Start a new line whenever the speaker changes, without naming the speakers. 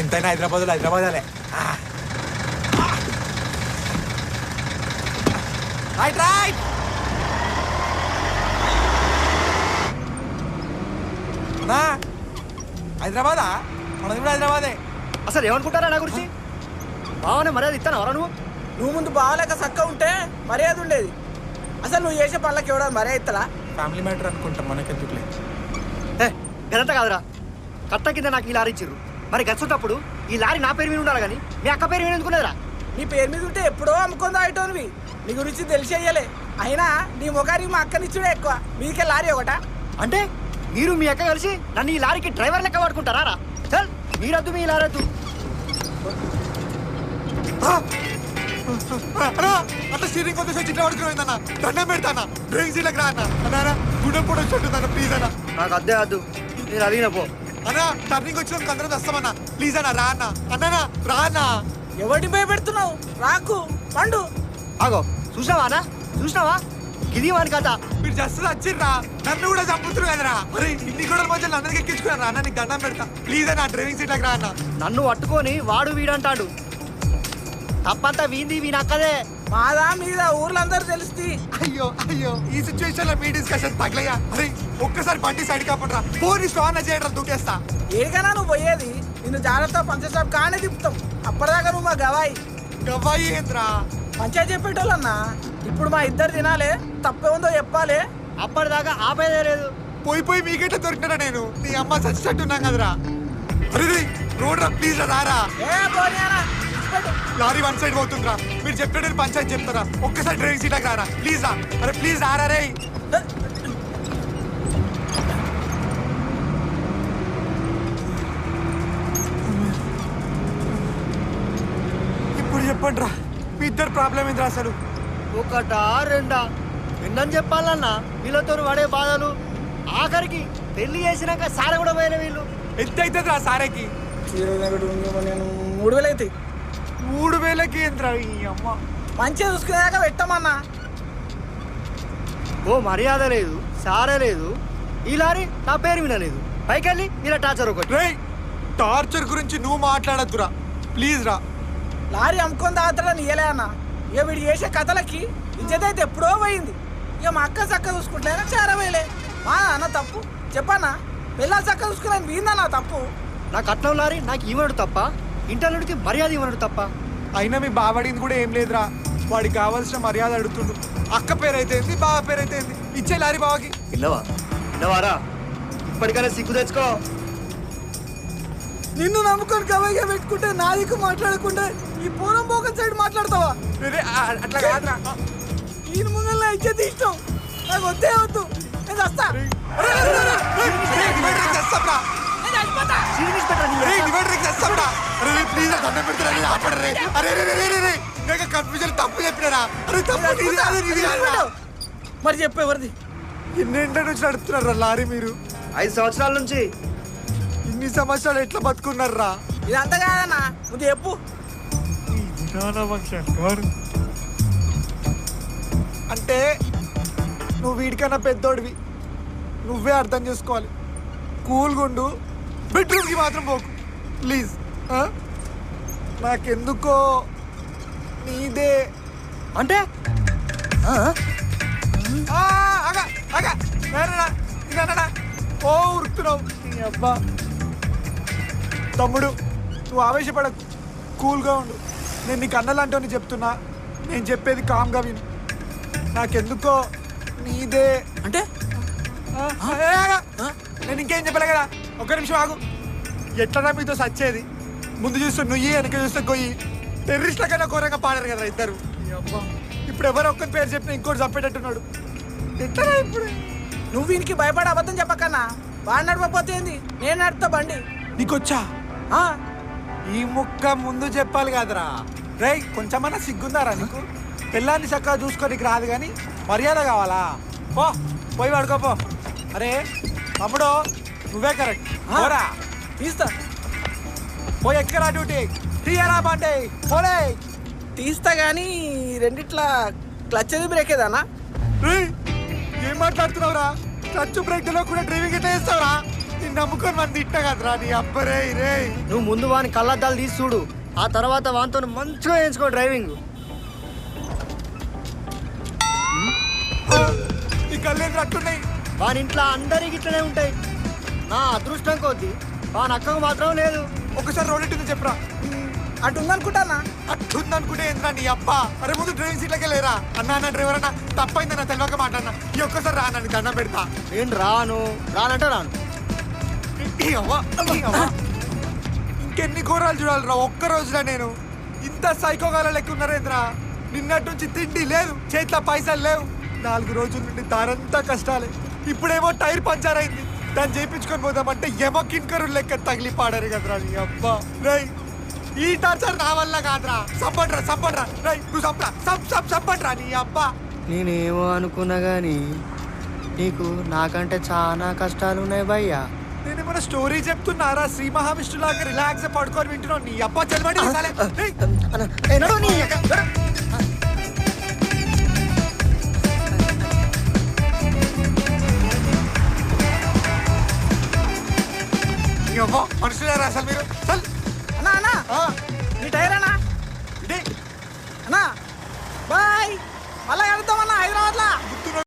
ఎంతైనా హైదరాబాద్ రైట్ హైదరాబాదా? మనది కూడా హైదరాబాదే.
అసలు ఏమనుకుంటారా నా గురించి? బావనే మర్యాద ఇస్తాను ఎవరా
నువ్వు ముందు బావలేక చక్క ఉంటే మర్యాద ఉండేది. అసలు నువ్వు చేసే పనులకి ఎవడా మర్యాద ఇస్తారా?
ఫ్యామిలీ మ్యాటర్ అనుకుంటాం, మనకెందుకులే.
గదంతా కాదురా, కట్ట కింద నాకు ఈ లారీ ఇచ్చిర్రు. మరి గచ్చుతప్పుడు ఈ లారీ నా పేరు మీద ఉండాలి కానీ మీ అక్క పేరు మీద ఎందుకున్నదిరా?
నీ పేరు మీద ఉంటే ఎప్పుడో అమ్ముకుందా అయిటోనివి. నీ గురించి తెలిసేయ్యలే. అయినా నీ ముఖానికి మా అక్కనిచ్చుడే ఎక్కువ, మీకే లారీ ఒకట.
అంటే మీరు మీ అక్క కలిసి నన్ను ఈ లారీకి డ్రైవర్ లెక్క వాడుకుంటారా రా? చల్ మీరద్దు మీ లారద్దు.
అట్లా స్టీరింగ్ కొంత చిట్లా పడుకున్నా దండం పెడతానా? డ్రైవింగ్ సీట్లకు రా అన్న. గుడ్డం కూడా వచ్చి ప్లీజ్ అన్న.
నాకు అద్దే వద్దు, నేను అడిగిన పో
అన్నా. టర్నింగ్ వచ్చినాక అందరం వస్తామన్నా, ప్లీజ్ అన్న రా అన్న. అన్నా రా అన్న.
ఎవరిని భయపెడుతున్నావు? రాకు పండు.
ఆగో చూసినావా ఇది వాని కథ.
మీరు జస్ట్ వచ్చిర్రా, నన్ను కూడా చంపుతున్నారు కదరా. అరే ఇన్ని కూడా మధ్యలో అందరికి ఎక్కించుకున్నారా అన్న? నీకు దండం పెడతా ప్లీజ్ అన్న, డ్రైవింగ్ సీట్లకు రా అన్న.
నన్ను పట్టుకొని వాడు వీడంటాడు. తప్పంతా వీనక్కదే.
మాదా మీద ఊర్లందరూ తెలుస్తుంది.
అయ్యో ఈ సిచ్యువేషన్ లో మీ డిస్కషన్ తగలయ్యా. అరే ఒక్కసారి బండి సైడ్ కాపడరా, ఫోన్ స్టార్ట్ చేయడం దూకేస్తా.
ఏడికైనా నువ్వు పోయేది, నిన్ను జాగ్రత్త పంచాయతీ కానే తిప్పుతాం. అప్పటిదాకా నువ్వు మా
గవాయి ఏంద్రా?
పంచాయతీ చెప్పేటోళ్ళన్నా. ఇప్పుడు మా ఇద్దరు తినాలే, తప్పే ఉందో చెప్పాలి.
అప్పటిదాకా ఆపేదే లేదు.
పోయి మీకెట్లా దొరికినా నేను? నీ అమ్మ చచ్చినట్టున్నాం కదరా. అరే రోడ్ రా ప్లీజ్ రారా. లారీ వన్ సైడ్ పోతుందిరా. మీరు చెప్పినట్టు పంచాయతీ చెప్తారా? ఒక్కసారి డ్రైవింగ్ సీట్లకు రారా ప్లీజ్ రా. అరే ప్లీజ్ రారా రే. ఇప్పుడు చెప్పండి రా, మీ ఇద్దరు ప్రాబ్లం ఏంద్రా అసలు?
ఒకటా రెండా ఎన్నని చెప్పాలన్నా? వీళ్ళతో పడే బాధలు. ఆఖరికి పెళ్లి చేసినాక సార కూడా పోయిన వీళ్ళు.
ఎంత అవుతుంది రా సారేకి?
3000 అవుతాయి.
3000కి ఏంద్రా ఈ అమ్మ?
మంచిగా చూసుకునేదాక పెట్టమన్నా.
ఓ మర్యాద లేదు, సారే లేదు. ఈ లారీ నా పేరు వినలేదు. పైకెళ్ళి ఇలా టార్చర్ ఒకటి.
రే టార్చర్ గురించి నువ్వు మాట్లాడద్దురా ప్లీజ్ రా.
లారీ అమ్ముకొని తాగుతాడని ఇయ్యలే అన్న. ఇక వీడు చేసే కథలకి ఇజ్జత అయితే ఎప్పుడో పోయింది. ఇక మా అక్క చక్క చూసుకుంటేనే చేరవేలే. మా అన్న తప్పు చెప్పన్నా? పిల్లలు చక్క చూసుకునే వీందన్నా తప్పు.
నా కట్నం లారీ నాకు ఇవ్వడు తప్ప, ఇంటర్నుడికి మర్యాద ఇవ్వడు తప్ప.
అయినా మీ బావడిని కూడా ఏం లేదురా. వాడికి కావాల్సిన మర్యాద అడుగుతుండు. అక్క పేరైతే బావ పేరైతే ఇచ్చే లారీ బావకి.
ఇన్నవారా? ఇప్పటికైనా సిగ్గు తెచ్చుకో.
నిన్ను నమ్ముకొని కవైగా పెట్టుకుంటే నా దిక్కు మాట్లాడకుండా ఈ పూరం పోకం సైడ్ మాట్లాడతావా?
అట్లా కాదురా.
ఈయన ముంగల్ ఇచ్చేది ఇష్టం నాకు వద్దే వద్దు. నేను వస్తా.
తప్పు చెప్పినారా?
మరి చెప్పేవరిది?
ఎన్నేంటి నుంచి నడుపుతున్నారా లారీ మీరు?
5 సంవత్సరాల నుంచి.
ఇన్ని సంవత్సరాలు ఎట్లా బతుకున్నారా?
ఇదంతా కాదన్నా, ముందు చెప్పు.
అంటే నువ్వు వీడికన్నా పెద్దోడివి, నువ్వే అర్థం చేసుకోవాలి. కూల్గా ఉండు, బెడ్రూమ్కి మాత్రం పోకు ప్లీజ్. నాకెందుకో నీదే
అంటే
ఓ ఉరుకుతున్నావు నీ అబ్బా. తమ్ముడు నువ్వు ఆవేశపడకు, కూల్గా ఉండు. నేను నీకు అన్నలాంటి చెప్తున్నా, నేను చెప్పేది కామ్గా విను. నాకెందుకో నీదే
అంటే
నేను ఇంకేం చెప్పలే కదా. ఒక్క నిమిషం ఆగు. ఎట్లా మీతో సచ్చేది? ముందు చూస్తే నుయ్యి, వెనక చూస్తే గొయ్యి. టెర్రరిస్ట్ల కన్నా ఘోరంగా పాడారు కదా ఇద్దరు. ఇప్పుడు ఎవరు ఒక్కరి పేరు చెప్పిన ఇంకోటి చంపేటట్టున్నాడు. ఎట్లా ఇప్పుడు?
నువ్వు వీనికి భయపడే అబద్ధం చెప్పకన్నా. వాడు నడవపోతే ఏంది, నేను నడుపుతా బండి.
నీకొచ్చా? ఈ ముక్క ముందు చెప్పాలి కదరా. రే కొంచెమన్నా సిగ్గుందారా నీకు? పిల్లాన్ని చక్కగా చూసుకోనికి రాదు కానీ మర్యాద కావాలా? పోయి పడుకోపో. అరే తమ్ముడు నువ్వే కరెక్ట్. పోరా
తీస్తా.
పోయి ఎక్కరా డ్యూటీ తీయరా బండి పోలే.
తీస్తా గానీ రెండిట్లా క్లచ్ ఏది బ్రేక్ ఏదన్నా
రేయ్, ఏం మాట్లాడుతున్నావురా? క్లచ్ బ్రేక్ లో కూడా డ్రైవింగ్ ఎట్లా చేస్తావురా? నిన్ను నమ్ముకొని మన తిట్ట కదరా నీ అబ్బరే రే.
నువ్వు ముందు వాని కళ్ళద్దాలు తీసి చూడు, ఆ తర్వాత వానితో మంచిగా వేయించుకో డ్రైవింగ్.
ఈ కళ్ళేంద్ర అట్టున్నాయి.
వాని ఇంట్లో అందరికి ఇట్లనే ఉంటాయి. నా అదృష్టం కొద్ది వాని అక్కకు మాత్రం లేదు.
ఒకసారి రోడ్ ఎట్టుంది చెప్పరా?
అటు ఉందనుకుంటానా
అట్టుందనుకుంటే ఏంద్రా నీ అబ్బా? అరే ముందు డ్రైవింగ్ సీట్లకి లేరా? అన్నా డ్రైవర్ అన్న తప్పైందన్న తెలియక మాట్లాడినా. ఈ ఒక్కసారి రా నన్ను దండం పెడతా.
నేను రానంటే రాను.
ఈ అవ్వ, ఈ అవ్వ. ఇంకెన్ని ఘోరాలు చూడాలిరా ఒక్క రోజున నేను. ఇంత సైకోగాల లెక్క ఉన్నారేంద్రా? నిన్నటి నుంచి తిండి లేదు, చేతిలో పైసలు లేవు. 4 రోజుల నుండి దారంతా కష్టాలే. ఇప్పుడేమో టైర్ పంచర్ అయింది, దాన్ని చేయించుకొని పోదామంటే ఏమో కింకరు లెక్క తగిలి పాడారు కదరా నీ అబ్బా. రై ఈ టార్చర్ నా వల్ల కాదురా. సంపడ్రా రై, నువ్వు సంపడ్రా నీ అబ్బా.
నేనేమో అనుకున్నా గానీ నీకు నాకంటే చాలా కష్టాలు ఉన్నాయి భయ్యా.
నేను ఏమైనా స్టోరీ చెప్తున్నారా? శ్రీ మహావిష్ణులాగా రిలాక్స్ పడుకొని వింటున్నావు. నీ అబ్బా చదవండి. మనుషులారా అసలు మీరు?
అన్నా అన్నా నీ టైర్ అన్నా
ఇదే
అన్నా బాయ్ మళ్ళా వెళ్తామన్నా హైదరాబాద్లో.